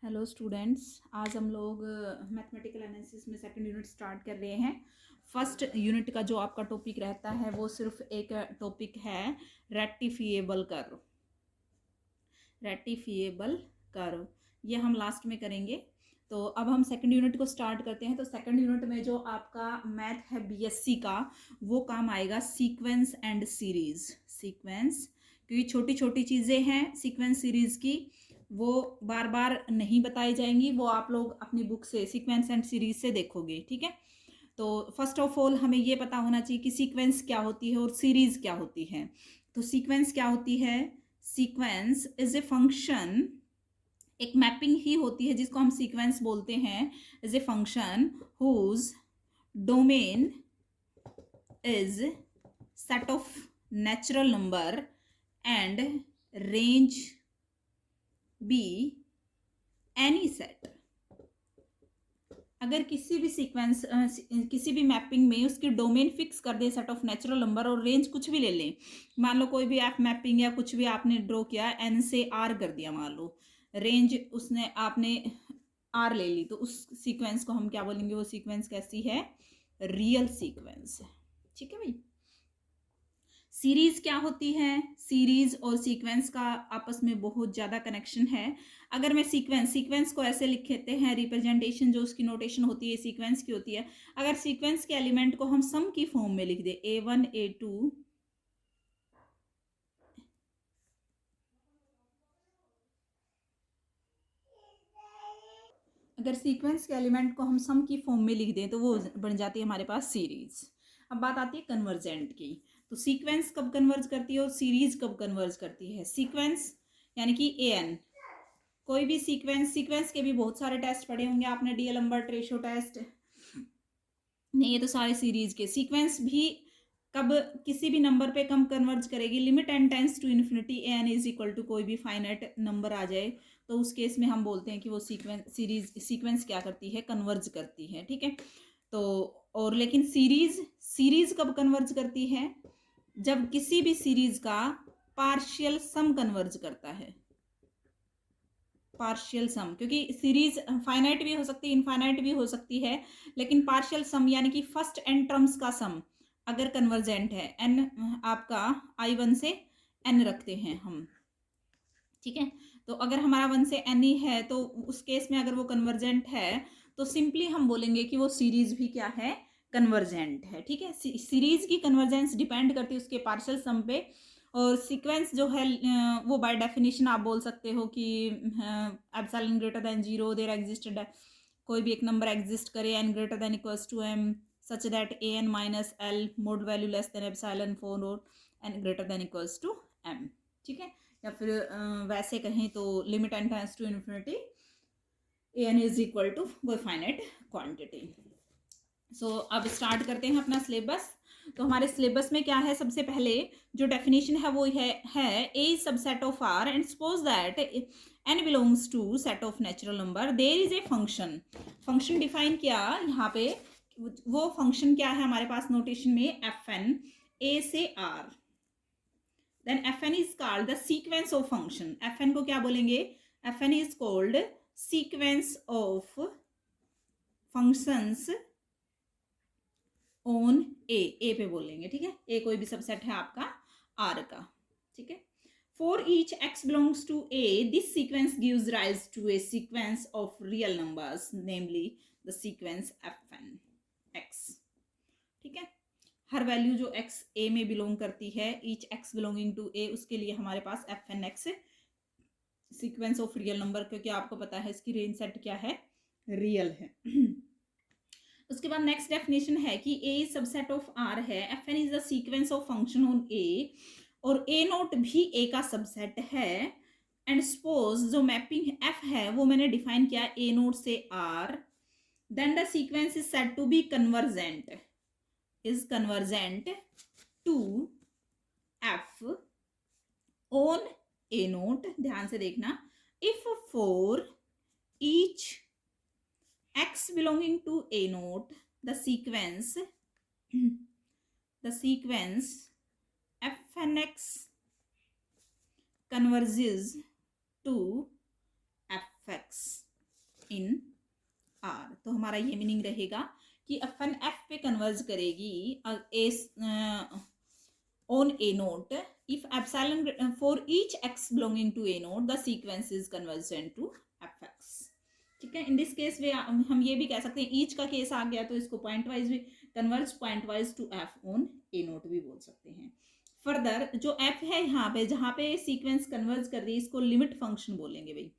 Hello students, आज हम लोग मैथमेटिकल एनालिसिस में सेकंड यूनिट स्टार्ट कर रहे हैं। फर्स्ट यूनिट का जो आपका टॉपिक रहता है वो सिर्फ एक टॉपिक है रेक्टिफिएबल कर्व। रेक्टिफिएबल कर्व ये हम लास्ट में करेंगे। तो अब हम सेकंड यूनिट को स्टार्ट करते हैं। तो सेकंड यूनिट में जो आपका मैथ है बीएससी का, वो काम आएगा सीक्वेंस एंड सीरीज। सीक्वेंस, क्योंकि छोटी छोटी चीज़ें हैं सीक्वेंस सीरीज की, वो बार बार नहीं बताई जाएंगी, वो आप लोग अपनी बुक से सीक्वेंस एंड सीरीज से देखोगे। ठीक है, तो फर्स्ट ऑफ ऑल हमें ये पता होना चाहिए कि सीक्वेंस क्या होती है और सीरीज क्या होती है। तो सीक्वेंस क्या होती है? सीक्वेंस इज ए फंक्शन, एक मैपिंग ही होती है जिसको हम सीक्वेंस बोलते हैं। Is a function whose domain is set of natural number and range be any set. अगर किसी भी सीक्वेंस किसी भी मैपिंग में उसकी डोमेन फिक्स कर दे सेट ऑफ नेचुरल नंबर और रेंज कुछ भी ले लें, मान लो कोई भी एफ मैपिंग या कुछ भी आपने ड्रॉ किया, एन से आर कर दिया, मान लो रेंज उसने आपने आर ले ली, तो उस सीक्वेंस को हम क्या बोलेंगे? वो सीक्वेंस कैसी है? रियल सीक्वेंस है। ठीक है भाई। सीरीज क्या होती है? सीरीज और सीक्वेंस का आपस में बहुत ज्यादा कनेक्शन है। अगर मैं सीक्वेंस को ऐसे लिखते हैं, रिप्रेजेंटेशन जो उसकी नोटेशन होती है सीक्वेंस की होती है। अगर सीक्वेंस के एलिमेंट को हम सम की फॉर्म में लिख दे, A1 A2, अगर सीक्वेंस के एलिमेंट को हम सम की फॉर्म में लिख दें तो वो बन जाती है हमारे पास सीरीज। अब बात आती है कन्वर्जेंट की। तो सीक्वेंस कब कन्वर्ज करती है और सीरीज कब कन्वर्ज करती है? सीक्वेंस यानी कि एन, कोई भी सीक्वेंस के भी बहुत सारे टेस्ट पढ़े होंगे आपने, डीएलएम्बर्ट रेशो टेस्ट, नहीं ये तो सारे सीरीज के। सीक्वेंस भी कब किसी भी नंबर पे कम कन्वर्ज करेगी? Limit n tends to infinity, n is equal to कोई भी फाइनाइट नंबर आ जाए, तो उस केस में हम बोलते हैं कि वो सीक्वेंस क्या करती है? कन्वर्ज करती है। ठीक है, तो और लेकिन सीरीज कब कन्वर्ज करती है? जब किसी भी सीरीज का पार्शियल सम कन्वर्ज करता है। पार्शियल सम, क्योंकि सीरीज फाइनाइट भी हो सकती है, इनफाइनाइट भी हो सकती है, लेकिन पार्शियल सम यानी कि फर्स्ट एन टर्म्स का सम अगर कन्वर्जेंट है, एन आपका I1 से एन रखते हैं हम, ठीक है, तो अगर हमारा 1 से एन ही है तो उस केस में अगर वो कन्वर्जेंट है तो सिंपली हम बोलेंगे कि वो सीरीज भी क्या है? कन्वर्जेंट है। ठीक है, सीरीज की कन्वर्जेंस डिपेंड करती है उसके पार्शियल सम पे। और सीक्वेंस जो है वो बाय डेफिनेशन आप बोल सकते हो कि epsilon greater than 0 there existed, कोई भी एक नंबर एग्जिस्ट करे n greater than equals to m such that a n minus l mod value less than epsilon 4 और n greater than equals to m. ठीक है, या फिर वैसे कहें तो limit n tends to infinity, a n is equal to कोई finite quantity. So अब स्टार्ट करते हैं अपना सिलेबस। तो हमारे सिलेबस में क्या है? सबसे पहले जो डेफिनेशन है वो है A is subset of R and suppose that N belongs to set of natural number, there is a function. Function define किया यहाँ पे, वो फंक्शन क्या है हमारे पास नोटेशन में? एफ एन, ए से R, then fn is called the sequence of function। fn को क्या बोलेंगे? fn is called sequence of functions on a पे बोलेंगे। ठीक है, a कोई भी सबसेट है आपका r का। ठीक है, for each x belongs to a this sequence gives rise to a sequence of real numbers, namely the sequence fn x। ठीक है, हर वैल्यू जो x a में बिलोंग करती है, each x belonging to a, उसके लिए हमारे पास F N X sequence of real number, क्योंकि आपको पता है इसकी रेंज सेट क्या है? रियल है। उसके बाद नेक्स्ट डेफिनेशन है कि a is subset of r है, f n is the sequence of function on a, और a नोट भी a का सबसेट है। एंड सपोज जो मैपिंग f है वो मैंने डिफाइन किया a नोट से r, then the sequence is said to be convergent, is convergent to f on a note। ध्यान से देखना, if for each x belonging to a note the sequence fnx converges to fx। In are. तो हमारा ये meaning रहेगा कि एफएन F पे converge करेगी on a node if epsilon for each x belonging to a node the sequence is convergent to fx। ठीक है, in this case वे हम ये भी कह सकते हैं ईच का केस आ गया तो इसको पॉइंट वाइज भी converge pointwise to f on A naught भी बोल सकते हैं। फर्दर जो एफ है यहाँ पे जहाँ पे सीक्वेंस कन्वर्ज कर रही है इसको लिमिट फंक्शन बोलेंगे भाई,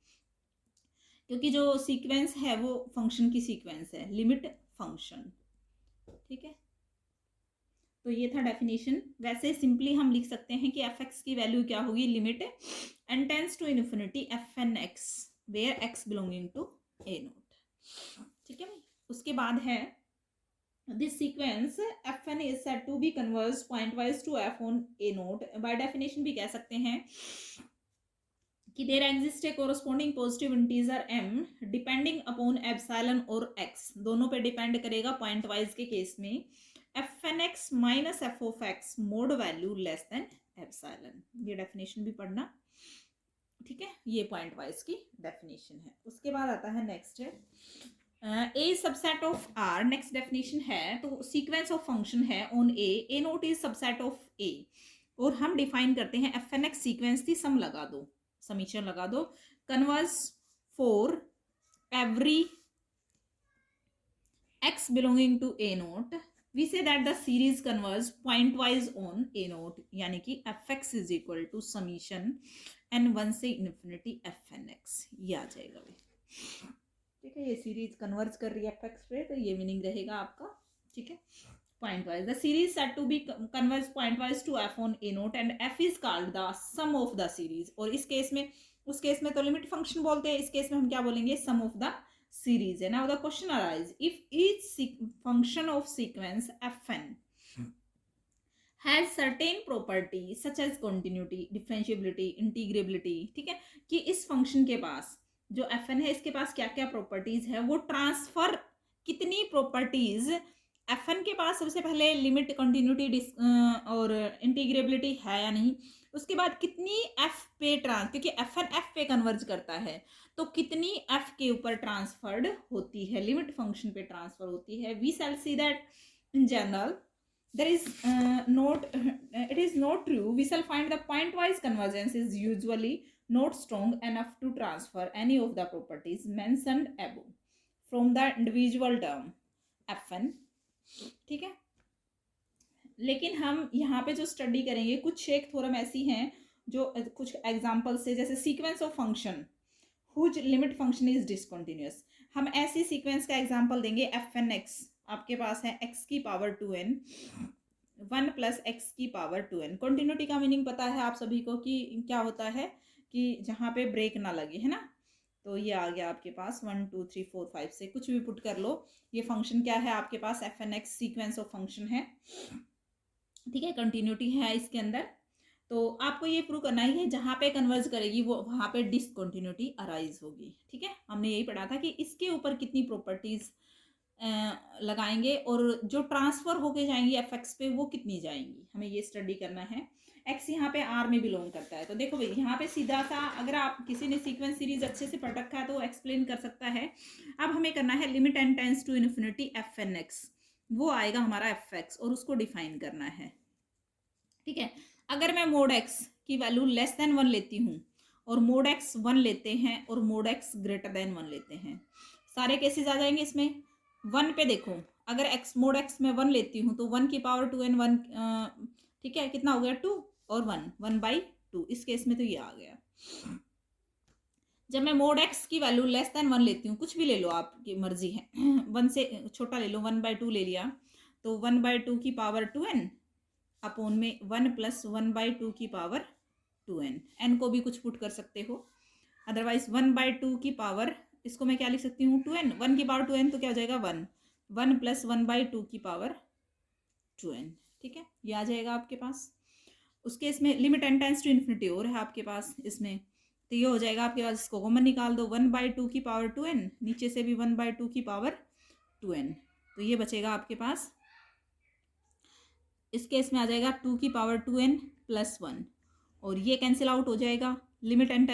क्योंकि जो सीक्वेंस है वो फंक्शन की सीक्वेंस है, लिमिट फंक्शन। ठीक है, तो ये था डेफिनेशन। वैसे सिंपली हम लिख सकते हैं कि एफ एक्स की वैल्यू क्या होगी, limit n tends to infinity f N x where x belonging to a naught. ठीक है भाई, उसके बाद है this sequence f n is said to be converge pointwise to f on A naught. By definition भी कह सकते हैं कि there exist a corresponding positive integer m depending upon epsilon और x, दोनों पे डिपेंड करेगा पॉइंट वाइज के केस में F N x minus F of x mode value less than epsilon. ये डेफिनेशन भी पढ़ना। ठीक है, ये पॉइंट वाइज की डेफिनेशन है। उसके बाद आता है नेक्स्ट है A subset of R. Next definition है तो सीक्वेंस ऑफ फंक्शन है on A not is subset of A, और हम डिफाइन करते हैं एफ एन एक्स सीक्वेंस थी, सम लगा दो, समीशन लगा दो, converge for every x belonging to a naught we say that the series converges pointwise on a naught, यानी कि fx is equal to summation n1 से infinity fnx, ये आ जाएगा भाई। ठीक है, ये सीरीज कन्वर्ज कर रही है fx पे, तो ये मीनिंग रहेगा आपका। ठीक है, pointwise the series said to be converge pointwise to f on a naught and f is called the sum of the series। और इस केस में, उस केस में तो लिमिट फंक्शन बोलते हैं, इस केस में हम क्या बोलेंगे, sum of the series। And now the question arises, if each function of sequence fn has certain properties such as continuity, differentiability, integrability, ठीक है, कि इस फंक्शन के पास जो fn है इसके पास क्या क्या प्रॉपर्टीज है, वो ट्रांसफर कितनी प्रॉपर्टीज fn के पास, सबसे पहले लिमिट, कंटिन्यूटी और इंटीग्रेबिलिटी है या नहीं, उसके बाद कितनी f पे क्योंकि fn f पे कन्वर्ज करता है तो कितनी f के ऊपर ट्रांसफर्ड होती है, लिमिट फंक्शन पे ट्रांसफर होती है। We shall see that in general there is it is not true, we shall find the point wise convergence is usually not strong enough to transfer any of the properties mentioned above from the individual term fn। ठीक है, लेकिन हम यहाँ पे जो study करेंगे कुछ एक थोरम ऐसी हैं जो कुछ एग्जाम्पल से, जैसे sequence of function whose limit function is discontinuous, हम ऐसी सीक्वेंस का एग्जाम्पल देंगे एफ एन एक्स, आपके पास है x की पावर 2n 1 प्लस एक्स की पावर 2n। कंटिन्यूटी का मीनिंग पता है आप सभी को कि क्या होता है, कि जहाँ पे ब्रेक ना लगे, है ना। तो ये आ गया आपके पास 1 2 3 4 5 से कुछ भी पुट कर लो, ये फंक्शन क्या है आपके पास, F N X sequence of function है। ठीक है, कंटिन्यूटी है इसके अंदर, तो आपको ये प्रूव करना ही है जहाँ पे कन्वर्ज करेगी वो वहाँ पे डिसकंटिन्यूटी अराइज होगी। ठीक है, हमने यही पढ़ा था कि इसके ऊपर कितनी प्रॉपर्टीज लगाएंगे और जो ट्रांसफर होके जाएंगी एफ एक्स पे वो कितनी जाएंगी, हमें ये स्टडी करना है। एक्स यहाँ पे आर में बिलोंग करता है, तो देखो भाई यहाँ पे सीधा सा अगर आप किसी ने सीक्वेंस सीरीज अच्छे से पढ़ रखा है तो वो एक्सप्लेन कर सकता है। अब हमें करना है limit n tends to infinity f N x, वो आएगा हमारा एफ एक्स और उसको डिफाइन करना है। ठीक है, अगर मैं मोड एक्स की वैल्यू लेस देन 1 लेती हूँ और मोड एक्स 1 लेते हैं और मोड एक्स ग्रेटर देन 1 लेते हैं, सारे केसेस आ जाएंगे इसमें। 1 पे देखो, अगर एक्स मोड एक्स में 1 लेती हूँ तो 1 की पावर 2n 1, ठीक है, कितना हो गया 2 और 1/2, इस केस में तो ये आ गया। जब मैं मोड एक्स की वैल्यू लेस देन 1 लेती हूँ, कुछ भी ले लो आपकी मर्जी है, 1 से छोटा ले लो, 1/2 ले लिया तो 1/2 की पावर 2n अपोन में 1 प्लस 1/2 की पावर 2n, n को भी कुछ पुट कर सकते हो, अदरवाइज 1/2 की पावर, इसको मैं क्या लिख सकती हूँ 2n, 1 की पावर 2n तो क्या हो जाएगा 1 प्लस 1/2 की पावर 2n। ठीक है, ये आ जाएगा आपके पास। उसके इसमें limit n tends to infinity और है आपके पास इसमें, तो ये हो जाएगा आपके पास, इसको कॉमन निकाल दो, 1/2 की पावर 2n, नीचे से भी 1/2 की पावर 2n, तो ये बचेगा आपके पास। इस केस में आ जाएगा 2 की पावर 2n प्लस 1 और ये कैंसिल आउट हो जाएगा। Limit n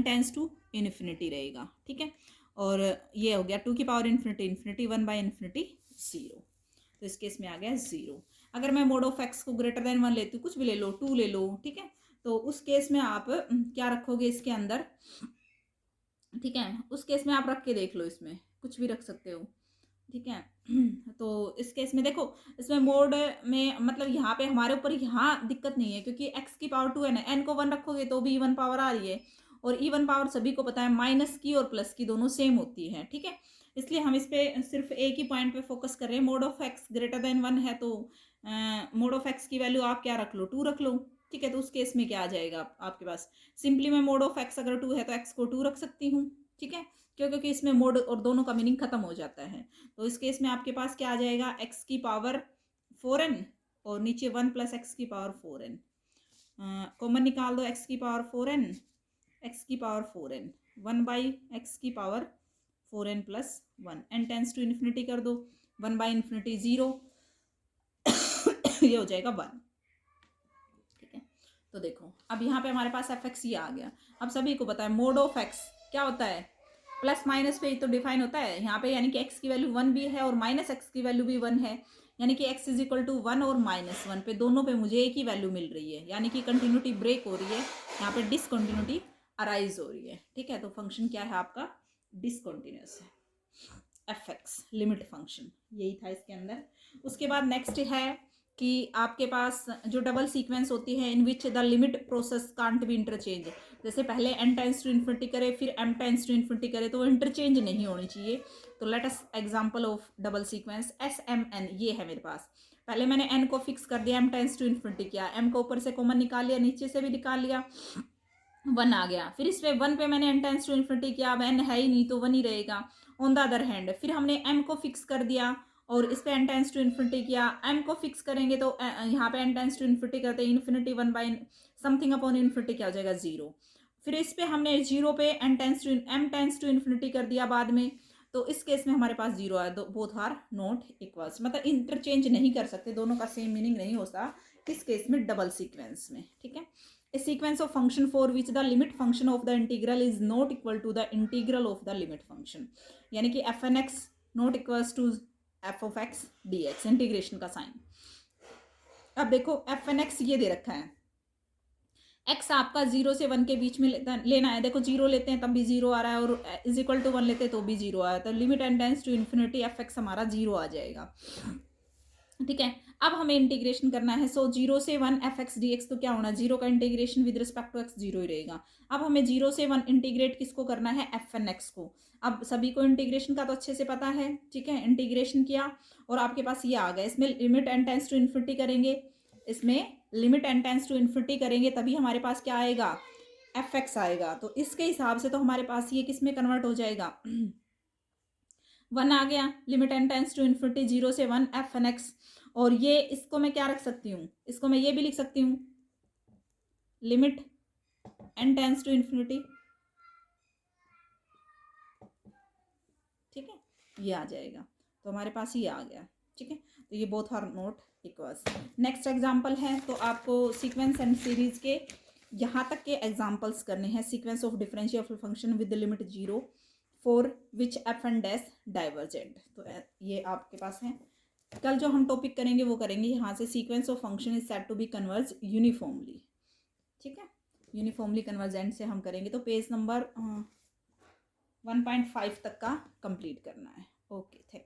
tends to infinity रहेगा, ठीक है। और ये हो गया 2 की power infinity infinity 1 by infinity 0, तो इस केस में आ गया 0। अगर मैं मोड ऑफ एक्स को ग्रेटर देन 1 लेती हूँ, कुछ भी ले लो, 2 ले लो, ठीक है, तो उस केस में आप क्या रखोगे इसके अंदर, ठीक है, उस केस में आप रख के देख लो, इसमें कुछ भी रख सकते हो, ठीक है। तो इस केस में देखो, इसमें मोड में मतलब यहाँ पे हमारे ऊपर यहाँ दिक्कत नहीं है, क्योंकि x की पावर 2 है ना, n को 1 रखोगे तो भी इवन पावर आ रही है, और इवन पावर सभी को पता है माइनस की और प्लस की दोनों सेम होती है, ठीक है। इसलिए हम इस पे सिर्फ एक ही पॉइंट पे फोकस कर रहे हैं। Mode of x greater than 1 है तो मोड ऑफ एक्स की वैल्यू आप क्या रख लो, 2 रख लो, ठीक है। तो उस केस में क्या आ जाएगा आपके पास, सिंपली मैं मोड ऑफ एक्स अगर 2 है तो एक्स को 2 रख सकती हूँ, ठीक है, क्यों, क्योंकि इसमें मोड और दोनों का मीनिंग खत्म हो जाता है। तो इस केस में आपके पास क्या आ जाएगा, एक्स की पावर 4n और नीचे 1 प्लस एक्स की पावर 4n, कॉमन निकाल दो, एक्स की पावर 4n, एक्स की पावर 4n, 1 बाई एक्स की power 4n plus 1, n tends to infinity कर दो, 1 बाई इन्फिनिटी 0, ये हो जाएगा 1, ठीक है। तो देखो अब यहाँ पे हमारे पास एफ एक्स ये आ गया। अब सभी को पता है मोड ऑफ एक्स क्या होता है, प्लस माइनस पे ही तो डिफाइन होता है यहाँ पे, यानी कि एक्स की वैल्यू 1 भी है और माइनस एक्स की वैल्यू भी 1 है, यानी कि x इज इक्वल टू 1 और -1 पे दोनों पे मुझे एक ही वैल्यू मिल रही है, यानी कि कंटिन्यूटी ब्रेक हो रही है, यहाँ पे डिसकंटिन्यूटी अराइज हो रही है, ठीक है। तो फंक्शन क्या है आपका, डिसकंटिन्यूअस है, एफ एक्स लिमिट फंक्शन, यही था इसके अंदर। उसके बाद नेक्स्ट है कि आपके पास जो डबल सीक्वेंस होती है in which the limit process can't be interchange, जैसे पहले n टेंस टू इन्फिनिटी करे फिर m टेंस टू इन्फिनिटी करे तो वो इंटरचेंज नहीं होनी चाहिए। तो let us example of double sequence s m n, ये है मेरे पास, पहले मैंने n को फिक्स कर दिया, m टेंस टू इन्फिनिटी किया, m को ऊपर से कॉमन निकाल लिया, नीचे से भी निकाल लिया, 1 आ गया, फिर इस पे 1 पे मैंने n टेंस टू इन्फिनिटी किया, अब n है ही नहीं तो 1 ही रहेगा। ऑन द अदर हैंड फिर हमने m को फिक्स कर दिया और इस पे n टेंस टू इन्फिनिटी किया, m को फिक्स करेंगे तो यहाँ पे n टेंस टू इन्फिनिटी करते हैं, infinity 1 by something upon infinity क्या हो जाएगा 0, फिर इस पे हमने 0 पे m टेंस टू इन्फिनिटी कर दिया बाद में, तो इस केस में हमारे पास 0 आया, बोथ आर नॉट इक्वल्स, मतलब इंटरचेंज नहीं कर सकते, दोनों का सेम मीनिंग नहीं होता किस केस में, डबल सीक्वेंस में, ठीक है। A sequence of function for which the limit function of the integral is not equal to the integral of the limit function, यानी कि f N x not equals to f of x d x, integration का sign. अब देखो F N x ये दे रखा है, x आपका 0 से 1 के बीच में लेना है, देखो 0 लेते हैं तब भी 0 आ रहा है और इज इक्वल टू 1 लेते हैं तो भी 0 आ रहा है, तो limit n tends to infinity f x हमारा 0 आ जाएगा, ठीक है। अब हमें इंटीग्रेशन करना है, सो 0 से 1 एफ एक्स डी एक्स, तो क्या होना, 0 का integration with respect to x 0 ही रहेगा। अब हमें 0 से 1 इंटीग्रेट किसको करना है, एफ एन एक्स को। अब सभी को इंटीग्रेशन का तो अच्छे से पता है, ठीक है, इंटीग्रेशन किया और आपके पास ये आ गया, इसमें limit n tends to infinity करेंगे, इसमें limit n tends to infinity करेंगे तभी हमारे पास क्या आएगा, एफ एक्स आएगा। तो इसके हिसाब से तो हमारे पास ये किस में कन्वर्ट हो जाएगा, 1 आ गया, limit n tends to infinity 0 से 1 एफ एन एक्स, और ये इसको मैं क्या रख सकती हूँ, इसको मैं ये भी लिख सकती हूँ, limit n tends to infinity, ठीक है, ये आ जाएगा, तो हमारे पास ये आ गया, ठीक है। तो ये both are not equals. Next example है, तो आपको सीक्वेंस एंड सीरीज के यहाँ तक के एग्जांपल्स करने हैं, sequence of differential function with the limit 0 for which F and dash divergent, तो ये आपके पास है। कल जो हम टॉपिक करेंगे वो करेंगे यहाँ से, sequence of function is said to be converge uniformly, ठीक है, यूनिफॉर्मली कन्वर्जेंट से हम करेंगे, तो पेज नंबर 1.5 तक का कंप्लीट करना है। Okay, thank